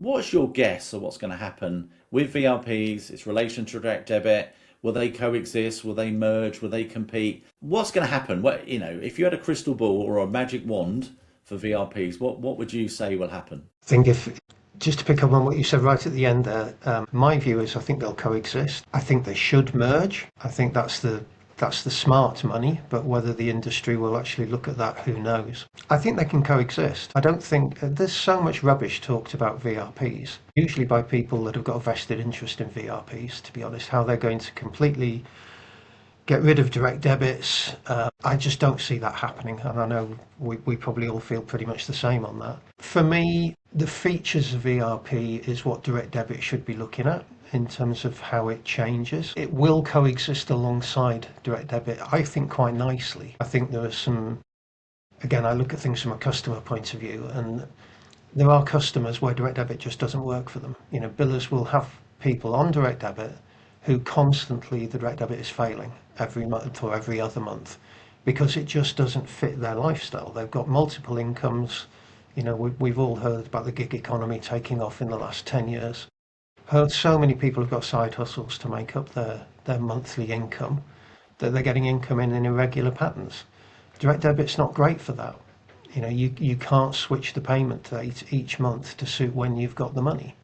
What's your guess of what's going to happen with VRPs, its relation to direct debit? Will they coexist? Will they merge? Will they compete? What's going to happen? If you had a crystal ball or a magic wand for VRPs, what would you say will happen? I think if just to pick up on what you said right at the end there, my view is I think they'll coexist. I think they should merge. I think that's the smart money, but whether the industry will actually look at that, who knows? I think they can coexist. I don't think there's so much rubbish talked about VRPs, usually by people that have got a vested interest in VRPs, to be honest, how they're going to completely get rid of direct debits. I just don't see that happening, and I know we probably all feel pretty much the same on that. For me, the features of ERP is what direct debit should be looking at in terms of how it changes. It will coexist alongside direct debit, I think, quite nicely. I think there are some, again, I look at things from a customer point of view, and there are customers where direct debit just doesn't work for them. Billers will have people on direct debit who constantly the direct debit is failing every month or every other month because it just doesn't fit their lifestyle. They've got multiple incomes. We've all heard about the gig economy taking off in the last 10 years. Heard so many people have got side hustles to make up their monthly income that they're getting income in irregular patterns. Direct debit's not great for that. You can't switch the payment date each month to suit when you've got the money.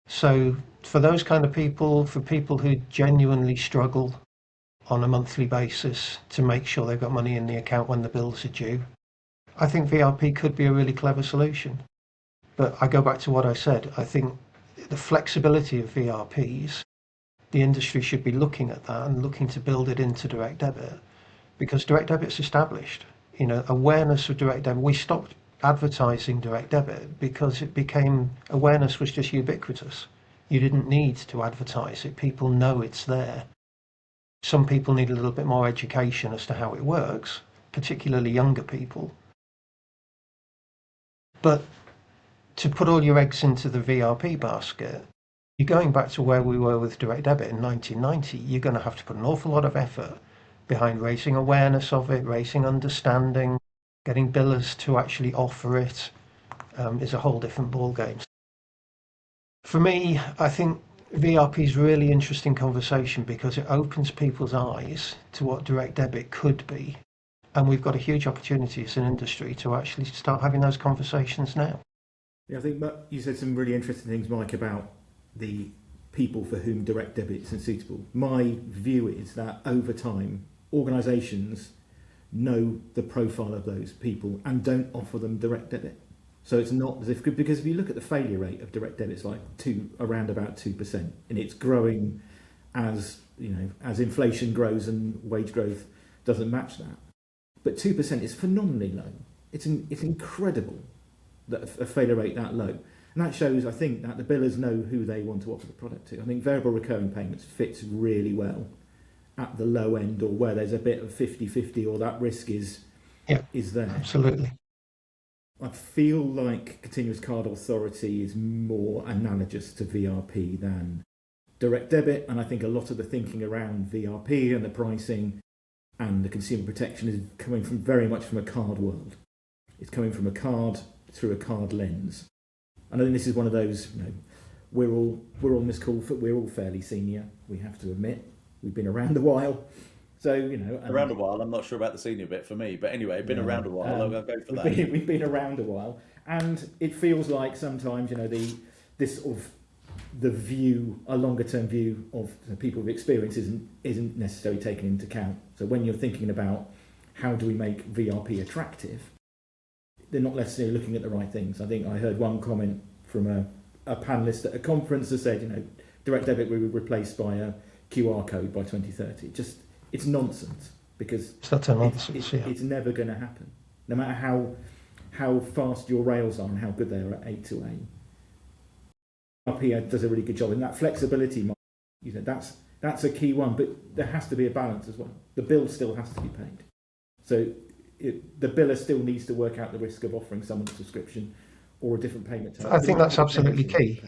So for those kind of people, for people who genuinely struggle on a monthly basis to make sure they've got money in the account when the bills are due, I think VRP could be a really clever solution. But I go back to what I said. I think the flexibility of VRPs, the industry should be looking at that and looking to build it into direct debit because direct debit's established. Awareness of direct debit. We stopped advertising direct debit because it became awareness was just ubiquitous. You didn't need to advertise it. People know it's there. Some people need a little bit more education as to how it works, particularly younger people. But to put all your eggs into the VRP basket, you're going back to where we were with direct debit in 1990. You're going to have to put an awful lot of effort behind raising awareness of it, raising understanding, getting billers to actually offer it is a whole different ballgame. For me, I think VRP is a really interesting conversation because it opens people's eyes to what direct debit could be. And we've got a huge opportunity as an industry to actually start having those conversations now. Yeah, I think you said some really interesting things, Mike, about the people for whom direct debit isn't suitable. My view is that over time, organisations know the profile of those people and don't offer them direct debit. So it's not as if, because if you look at the failure rate of direct debit, it's like around about 2%, and it's growing as inflation grows and wage growth doesn't match that. But 2% is phenomenally low. It's incredible that a failure rate that low. And that shows, I think, that the billers know who they want to offer the product to. I think variable recurring payments fits really well at the low end, or where there's a bit of 50-50, or that risk is there. Absolutely. I feel like continuous card authority is more analogous to VRP than direct debit, and I think a lot of the thinking around VRP and the pricing and the consumer protection is coming from very much from a card world. It's coming from a card through a card lens. And I think this is one of those, we're all on this call, we're all fairly senior, we have to admit. We've been around a while. So, Around a while, I'm not sure about the senior bit for me, but anyway, been around a while, I'll go for that. We've been around a while, and it feels like sometimes, this sort of the view, a longer term view of people with experience isn't necessarily taken into account. So when you're thinking about how do we make VRP attractive, they're not necessarily looking at the right things. I think I heard one comment from a panelist at a conference that said, direct debit will be replaced by a QR code by 2030. It's nonsense, because it's never going to happen. No matter how fast your rails are and how good they are at A to A. RP does a really good job, and that flexibility, that's a key one. But there has to be a balance as well. The bill still has to be paid. So the biller still needs to work out the risk of offering someone a subscription or a different payment term. I think that's absolutely key.